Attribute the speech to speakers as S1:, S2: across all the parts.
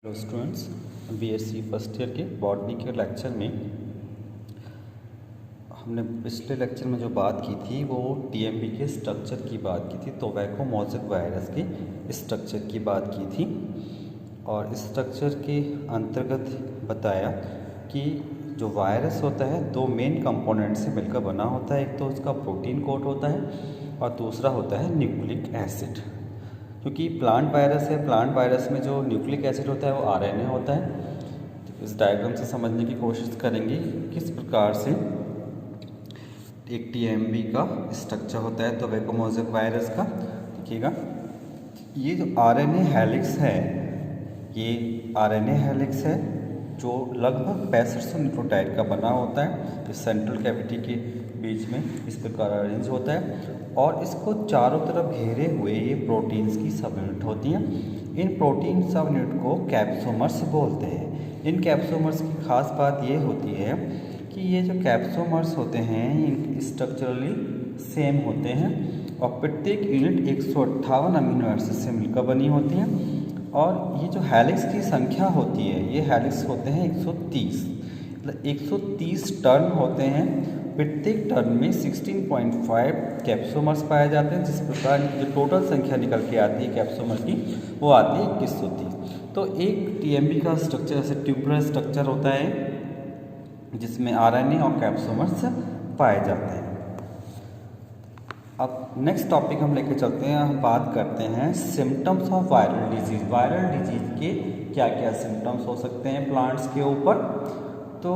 S1: Hello students, BSc first year के botany के lecture में हमने पिछले लेक्चर में जो बात की थी वो टीएमबी के स्ट्रक्चर की बात की थी, टोबैको मोज़ेक वायरस के स्ट्रक्चर की बात की थी। और इस स्ट्रक्चर के अंतर्गत बताया कि जो वायरस होता है दो मेन कंपोनेंट से मिलकर बना होता है। एक तो उसका प्रोटीन कोट होता है और दूसरा होता है न्यूक्लिक एसिड। क्योंकि प्लांट वायरस है, प्लांट वायरस में जो न्यूक्लिक एसिड होता है वो आरएनए होता है। तो इस डायग्राम से समझने की कोशिश करेंगे किस प्रकार से एक टीएमबी का स्ट्रक्चर होता है टोबैको मोज़ेक वायरस का। देखिएगा, ये जो आरएनए हेलिक्स है, ये आरएनए हेलिक्स है जो लगभग 6500 न्यूक्लियोटाइड का बना होता है। इस सेंट्रल कैविटी के बीच में इस प्रकार अरेंज होता है और इसको चारों तरफ घेरे हुए ये प्रोटीन्स की सब यूनिट होती हैं। इन प्रोटीन सब यूनिट को कैप्सोमर्स बोलते हैं। इन कैप्सोमर्स की खास बात ये होती है कि ये जो कैप्सोमर्स होते हैं ये स्ट्रक्चरली सेम होते हैं और प्रत्येक यूनिट 158 अमीनो एसिड से मिलकर बनी होती हैं। और ये जो हेलिक्स की संख्या होती है, ये हेलिक्स होते हैं 130, मतलब 130 टर्न होते हैं। प्रत्येक टर्न में 16.5 कैप्सोमर्स पाए जाते हैं। जिस प्रकार जो टोटल संख्या निकल के आती है कैप्सोमर की वो आती है 2130। तो एक टीएमबी का स्ट्रक्चर जैसे ट्यूबुलर स्ट्रक्चर होता है जिसमें आरएनए और कैप्सोमर्स पाए जाते हैं। अब नेक्स्ट टॉपिक हम लेके चलते हैं, हम बात करते हैं symptoms of viral disease. Viral disease के क्या क्या सिम्टम्स हो सकते हैं प्लांट्स के ऊपर। तो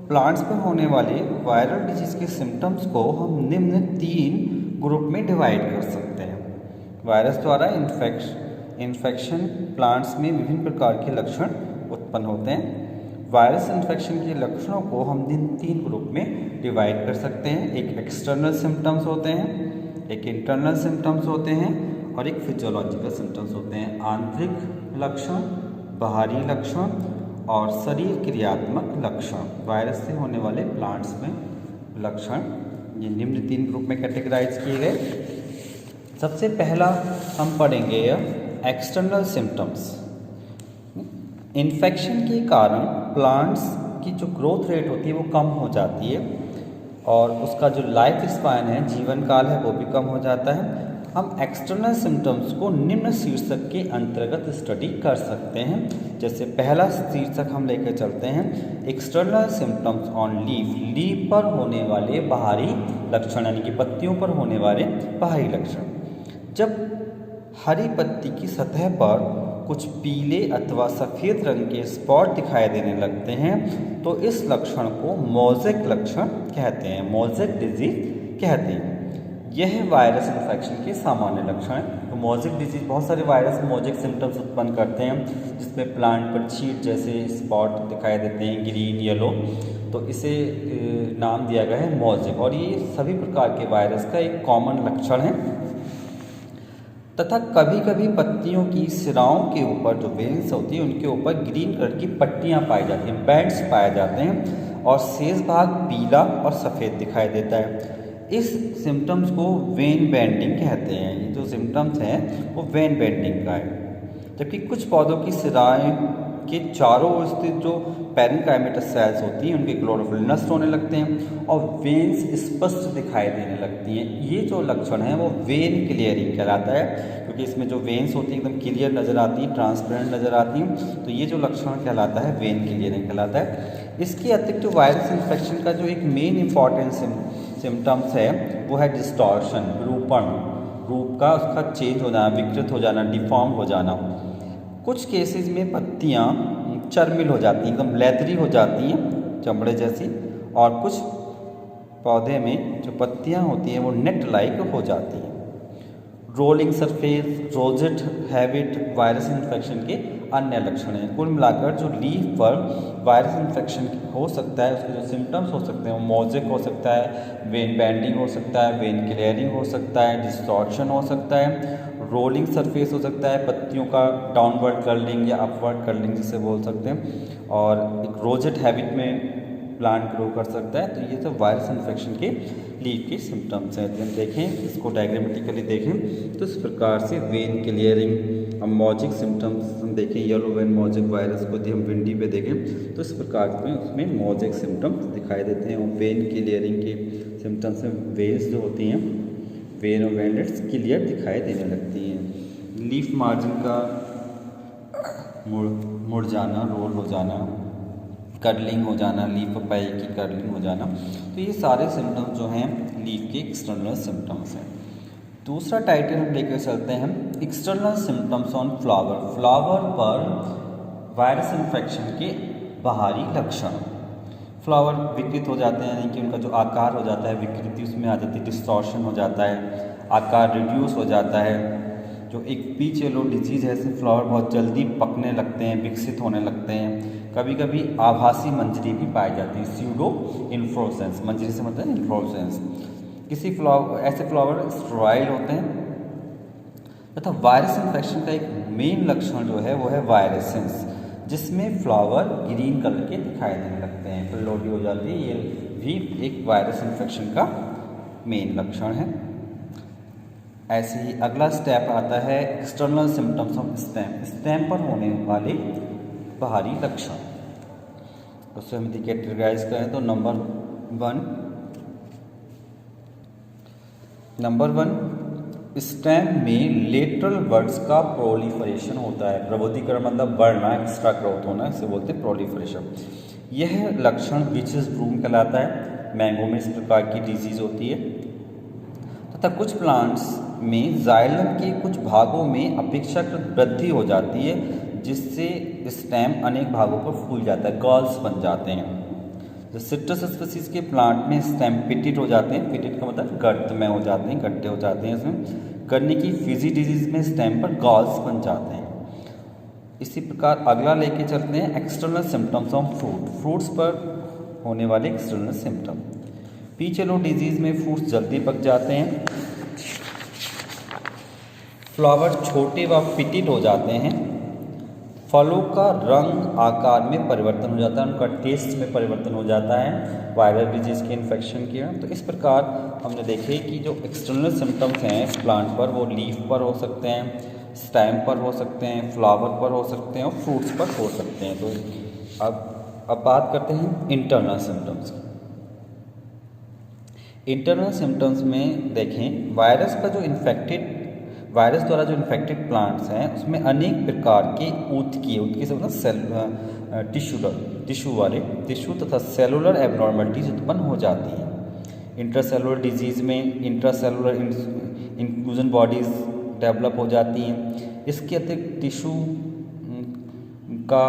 S1: प्लांट्स पर होने वाले वायरल डिजीज़ के सिम्टम्स को हम निम्न 3 ग्रुप में डिवाइड कर सकते हैं। वायरस द्वारा इन्फेक्शन प्लांट्स में विभिन्न प्रकार के लक्षण उत्पन्न होते हैं। वायरस इन्फेक्शन के लक्षणों को हम इन 3 ग्रुप में डिवाइड कर सकते हैं। एक एक्सटर्नल सिम्टम्स होते हैं, एक इंटरनल सिम्टम्स होते हैं और एक फिजियोलॉजिकल सिम्टम्स होते हैं। आंतरिक लक्षण, बाहरी लक्षण और शरीर क्रियात्मक लक्षण। वायरस से होने वाले प्लांट्स में लक्षण ये निम्न 3 ग्रुप में कैटेगराइज किए गए। सबसे पहला हम पढ़ेंगे एक्सटर्नल सिम्टम्स। इन्फेक्शन के कारण प्लांट्स की जो ग्रोथ रेट होती है वो कम हो जाती है और उसका जो लाइफ स्पैन है, जीवन काल है, वो भी कम हो जाता है। हम एक्सटर्नल सिम्टम्स को निम्न शीर्षक के अंतर्गत स्टडी कर सकते हैं। जैसे पहला शीर्षक हम लेकर चलते हैं external symptoms on leaf. Leaf पर होने वाले बाहरी लक्षण यानी कि पत्तियों पर होने वाले बाहरी लक्षण। जब हरी पत्ती की सतह पर कुछ पीले अथवा सफ़ेद रंग के स्पॉट दिखाई देने लगते हैं तो इस लक्षण को मोज़ेक लक्षण कहते हैं, मोज़ेक डिजीज कहते हैं। यह वायरस इन्फेक्शन के सामान्य लक्षण हैं। तो मोज़ेक डिजीज, बहुत सारे वायरस मोज़ेक सिम्टम्स उत्पन्न करते हैं जिसमें प्लांट पर छीट जैसे स्पॉट दिखाई देते हैं, ग्रीन, येलो। तो इसे नाम दिया गया है मोज़ेक और ये सभी प्रकार के वायरस का एक कॉमन लक्षण है। तथा कभी कभी पत्तियों की सिराओं के ऊपर जो वेन्स होती हैं उनके ऊपर ग्रीन कलर की पट्टियाँ पाई जाती हैं, बैंड्स पाए जाते हैं और शेष भाग पीला और सफ़ेद दिखाई देता है। इस सिम्टम्स को वेन बेंडिंग कहते हैं। ये जो सिम्टम्स हैं वो वेन बेंडिंग का है। जबकि कुछ पौधों की सिराएं के चारों ओर स्थित जो पैरेन्काइमेटस सेल्स होती हैं उनके क्लोरोफिल नष्ट होने लगते हैं और वेन्स स्पष्ट दिखाई देने लगती हैं। ये जो लक्षण है वो वेन क्लियरिंग कहलाता है, क्योंकि इसमें जो वेन्स होती हैं एकदम क्लियर नज़र आती हैं, ट्रांसपेरेंट नज़र आती हैं। तो ये जो लक्षण कहलाता है वेन क्लियरिंग कहलाता है। इसके अतिरिक्त वायरस इन्फेक्शन का जो एक मेन इंपॉर्टेंट सिम्टम्स है वो है डिस्टॉर्शन, विरूपण, रूप का उसका चेंज हो जाना, विकृत हो जाना, डिफॉर्म हो जाना। कुछ केसेस में पत्तियाँ चर्मिल हो जाती हैं, एकदम लेदरी हो जाती हैं, चमड़े जैसी। और कुछ पौधे में जो पत्तियाँ होती हैं वो नेट लाइक हो जाती हैं। Rolling surface, rosette habit virus infection के अन्य लक्षण हैं। कुल मिलाकर जो लीफ पर वायरस इन्फेक्शन हो सकता है उसके जो सिम्टम्स हो सकते हैं वो मोज़ेक हो सकता है, वेन बैंडिंग हो सकता है, वेन क्लियरिंग हो सकता है, डिस्टॉर्शन हो सकता है, रोलिंग सरफेस हो सकता है, पत्तियों का डाउनवर्ड कर्लिंग या अपवर्ड कर्लिंग जिसे बोल सकते हैं, और एक रोजेट हैबिट में प्लांट ग्रो कर सकता है। तो ये सब वायरस इन्फेक्शन के लीफ के सिम्टम्स हैं। हम देखें इसको डायग्रामेटिकली देखें तो इस प्रकार से वेन क्लियरिंग अब मॉजिक सिम्टम्स हम देखें, येलो वेन मॉजिक वायरस को यदि हम विंडी पे देखें तो इस प्रकार में उसमें मॉजिक सिम्टम्स दिखाई देते हैं। और वेन क्लियरिंग के सिम्टम्स में वेन्स जो होती हैं, वेन और वेनलेट्स क्लियर दिखाई देने लगती हैं। लीफ मार्जिन का मुड़ जाना, रोल हो जाना, कर्लिंग हो जाना, लीफ पाई की कर्लिंग हो जाना, तो ये सारे सिम्टम्स जो हैं लीफ के एक्सटर्नल सिम्टम्स हैं। दूसरा टाइटल हम लेकर चलते हैं external symptoms on flower. Flower पर वायरस इन्फेक्शन के बाहरी लक्षण। फ्लावर विकृत हो जाते हैं, यानी कि उनका जो आकार हो जाता है, विकृति उसमें आ जाती है, डिस्टॉर्शन हो जाता है, आकार रिड्यूस हो जाता है। जो एक पीच येलो डिजीज़ है, इससे फ्लावर बहुत जल्दी पकने लगते हैं, विकसित होने लगते हैं। कभी कभी आभासी मंजरी भी पाई जाती है, स्यूडो इन्फ्लोरेसेंस, मंजरी से मतलब इन्फ्लोरेसेंस। किसी ऐसे फ्लावर स्टेराइल होते हैं। तथा वायरस इन्फेक्शन का एक मेन लक्षण जो है वो है वायरसेंस, जिसमें फ्लावर ग्रीन कलर के दिखाई देने लगते हैं, फिर लोडी हो जाती है। ये भी एक वायरस इन्फेक्शन का मेन लक्षण है। ऐसे ही अगला स्टेप आता है external symptoms of stem. Stem पर होने वाले बाहरी लक्षण, उससे हम कैटेगराइज करें तो नंबर वन स्टेम में लेटरल बर्ड्स का प्रोलिफरेशन होता है। प्रबोधिकरण मतलब बढ़ना, एक्स्ट्रा ग्रोथ होना, इसे बोलते हैं प्रोलिफरेशन। यह लक्षण विचेस ब्रूम कहलाता है। मैंगो में इस प्रकार की डिजीज होती है। तथा कुछ प्लांट्स में जाइलम के कुछ भागों में अपेक्षाकृत वृद्धि हो जाती है, जिससे स्टेम अनेक भागों पर फूल जाता है, गॉल्स बन जाते हैं। जो सिट्रस स्पीसीज के प्लांट में स्टेम पिटिट हो जाते हैं, पिटिट का मतलब गर्त में हो जाते हैं, गड्ढे हो जाते हैं इसमें। करने की फिजी डिजीज में स्टेम पर गॉल्स बन जाते हैं। इसी प्रकार अगला लेके चलते हैं external symptoms of fruit. Fruits पर होने वाले external symptom. Peach yellow disease में फ्रूट्स जल्दी पक जाते हैं, फ्लावर छोटे व पिटिट हो जाते हैं, फलों का रंग आकार में परिवर्तन हो जाता है, उनका टेस्ट में परिवर्तन हो जाता है वायरल डिजीज के इन्फेक्शन के। तो इस प्रकार हमने देखे कि जो एक्सटर्नल सिम्टम्स हैं प्लांट पर, वो लीफ पर हो सकते हैं, स्टेम पर हो सकते हैं, फ्लावर पर हो सकते हैं और फ्रूट्स पर हो सकते हैं। तो अब बात करते हैं इंटरनल सिम्टम्स की। इंटरनल सिम्टम्स में देखें, वायरस द्वारा जो इन्फेक्टेड प्लांट्स हैं उसमें अनेक प्रकार के ऊतकी से मतलब टिश्यू तथा सेलुलर एबनॉर्मलिटीज उत्पन्न हो जाती हैं। इंट्रासेलुलर डिजीज़ में इंट्रासेलुलर इंक्लूजन बॉडीज़ डेवलप हो जाती हैं। इसके अतिरिक्त टिश्यू का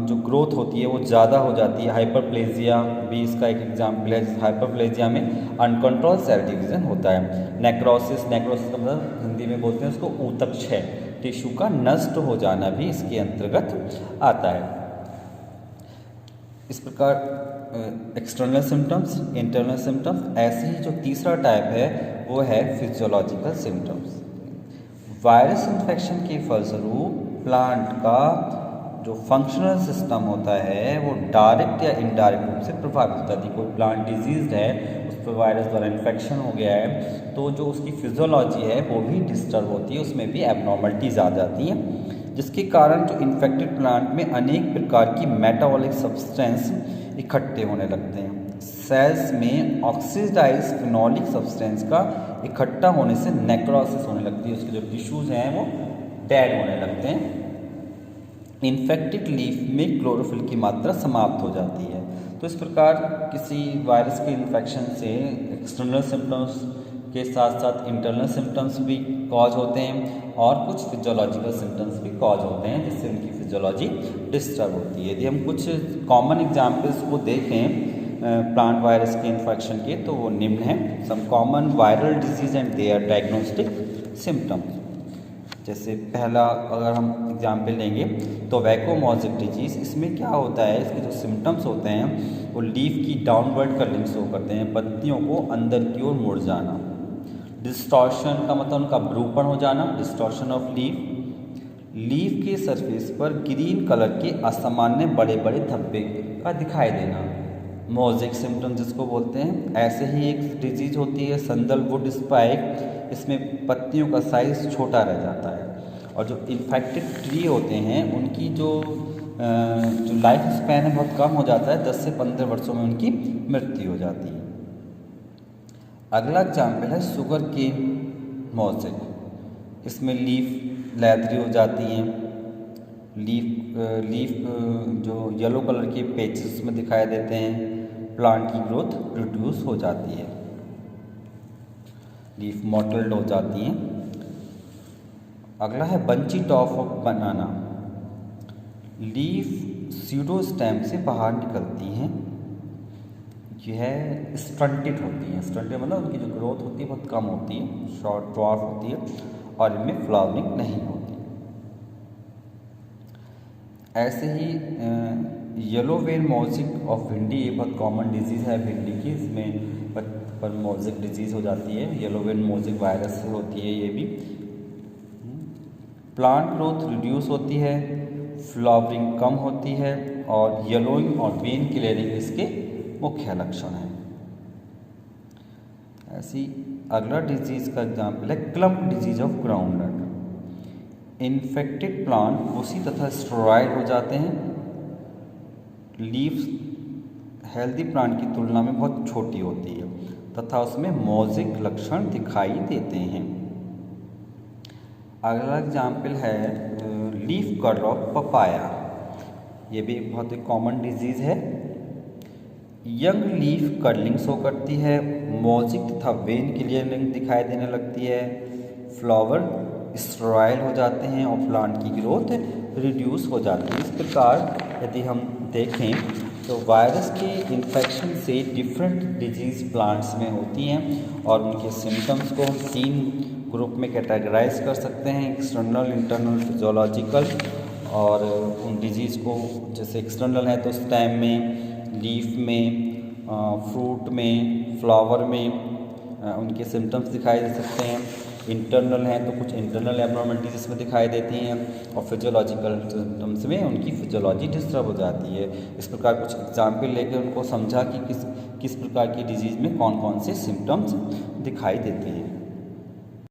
S1: जो ग्रोथ होती है वो ज़्यादा हो जाती है। हाइपरप्लेजिया भी इसका एक एग्जाम्पल है। हाइपरप्लेजिया में अनकंट्रोल सेल डिवीज़न होता है। नेक्रोसिस का मतलब हिंदी में बोलते हैं उसको ऊतक क्षय, टिश्यू का नष्ट हो जाना भी इसके अंतर्गत आता है। इस प्रकार एक्सटर्नल सिम्टम्स, इंटरनल सिम्टम्स। ऐसे ही जो तीसरा टाइप है वो है फिजियोलॉजिकल सिम्टम्स। वायरस इन्फेक्शन के फलस्वरूप प्लांट का जो फंक्शनल सिस्टम होता है वो डायरेक्ट या इनडायरेक्ट रूप से प्रभावित होता है। कोई प्लांट डिजीज है, उस पर वायरस द्वारा इन्फेक्शन हो गया है, तो जो उसकी फिजियोलॉजी है वो भी डिस्टर्ब होती है, उसमें भी एबनॉर्मलिटीज आ जाती हैं, जिसके कारण जो इन्फेक्टेड प्लांट में अनेक प्रकार की मेटाबॉलिक सब्सटेंस इकट्ठे होने लगते हैं। सेल्स में ऑक्सीडाइज्ड फिनोलिक सब्सटेंस का इकट्ठा होने से नेक्रोसिस होने लगती है, उसके जो टिश्यूज़ हैं वो डेड होने लगते हैं। इन्फेक्टेड लीफ में क्लोरोफिल की मात्रा समाप्त हो जाती है। तो इस प्रकार किसी वायरस के इन्फेक्शन से एक्सटर्नल सिम्टम्स के साथ साथ इंटरनल सिम्टम्स भी कॉज होते हैं और कुछ फिजियोलॉजिकल सिम्टम्स भी कॉज होते हैं, जिससे उनकी फिजियोलॉजी डिस्टर्ब होती है। यदि हम कुछ कॉमन एग्जाम्पल्स को देखें प्लांट वायरस के इन्फेक्शन के, तो वो निम्न हैं। Some common viral disease and their diagnostic symptoms. जैसे पहला अगर हम एग्जाम्पल लेंगे तो वैकोमॉजिक डिजीज़, इसमें क्या होता है, इसके जो सिम्टम्स होते हैं वो लीफ की डाउनवर्ड कर्लिंग शो करते हैं, पत्तियों को अंदर की ओर मुड़ जाना। डिस्टॉर्शन का मतलब उनका ब्रूपन हो जाना, डिस्टॉर्शन ऑफ लीफ के सरफेस पर ग्रीन कलर के असामान्य बड़े बड़े धब्बे का दिखाई देना, मोज़ेक सिम्टम जिसको बोलते हैं। ऐसे ही एक डिजीज होती है सैंडलवुड स्पाइक, इसमें पत्तियों का साइज छोटा रह जाता है। और जो इन्फेक्टेड ट्री होते हैं उनकी जो लाइफ स्पैन है बहुत कम हो जाता है, 10 से 15 वर्षों में उनकी मृत्यु हो जाती है। अगला एग्जाम्पल है शुगर केन मोज़ेक। इसमें लीफ लैदरी हो जाती हैं, लीफ जो येलो कलर के पेचेस में दिखाई देते हैं, प्लांट की ग्रोथ रिड्यूस हो जाती है, लीफ मॉटल्ड हो जाती हैं। अगला है bunchy top of banana. Leaf pseudo stem से बाहर निकलती हैं, यह स्टंटेड होती हैं। स्टंटेड मतलब उनकी जो ग्रोथ होती है बहुत कम होती है, शॉर्ट ड्वार्फ होती है और इनमें फ्लावरिंग नहीं होती। ऐसे ही येलो वेल मोज़ेक ऑफ भिंडी, ये बहुत कॉमन डिजीज़ है भिंडी की, इसमें पर मोज़ेक डिजीज़ हो जाती है, येलो वेल मोज़ेक वायरस से होती है ये भी। प्लांट ग्रोथ रिड्यूस होती है, फ्लावरिंग कम होती है और येलोइंग और वेन क्लियरिंग इसके मुख्य लक्षण हैं। ऐसी अगला डिजीज़ का एग्जाम्पल है clump disease of groundnut. Infected plant भूसी तथा स्टेरॉइड हो जाते हैं, लीव्स हेल्दी प्लांट की तुलना में बहुत छोटी होती है तथा उसमें मोज़ेक लक्षण दिखाई देते हैं। अगला एग्जाम्पल है लीफ कर्ल ऑफ पपाया। ये भी एक बहुत ही कॉमन डिजीज़ है। यंग लीफ कर्लिंग शो करती है, मोज़ेक तथा वेन क्लियरिंग दिखाई देने लगती है, फ्लावर स्टेरॉइल हो जाते हैं और प्लांट की ग्रोथ रिड्यूस हो जाती है। इस प्रकार यदि हम देखें तो वायरस के इन्फेक्शन से डिफरेंट डिजीज़ प्लांट्स में होती हैं और उनके सिम्टम्स को हम 3 ग्रुप में कैटेगराइज कर सकते हैं, एक्सटर्नल, इंटरनल, फिजियोलॉजिकल। और उन डिजीज़ को जैसे एक्सटर्नल है तो स्टेम में, लीफ में, फ्रूट में, फ्लावर में उनके सिम्टम्स दिखाई दे सकते हैं। इंटरनल हैं तो कुछ इंटरनल एब्नॉर्मलिटीज इसमें दिखाई देती हैं और फिजियोलॉजिकल सिम्टम्स में उनकी फिजियोलॉजी डिस्टर्ब हो जाती है। इस प्रकार कुछ एग्जाम्पल लेकर उनको समझा कि किस प्रकार की डिजीज़ में कौन कौन से सिम्टम्स दिखाई देते हैं।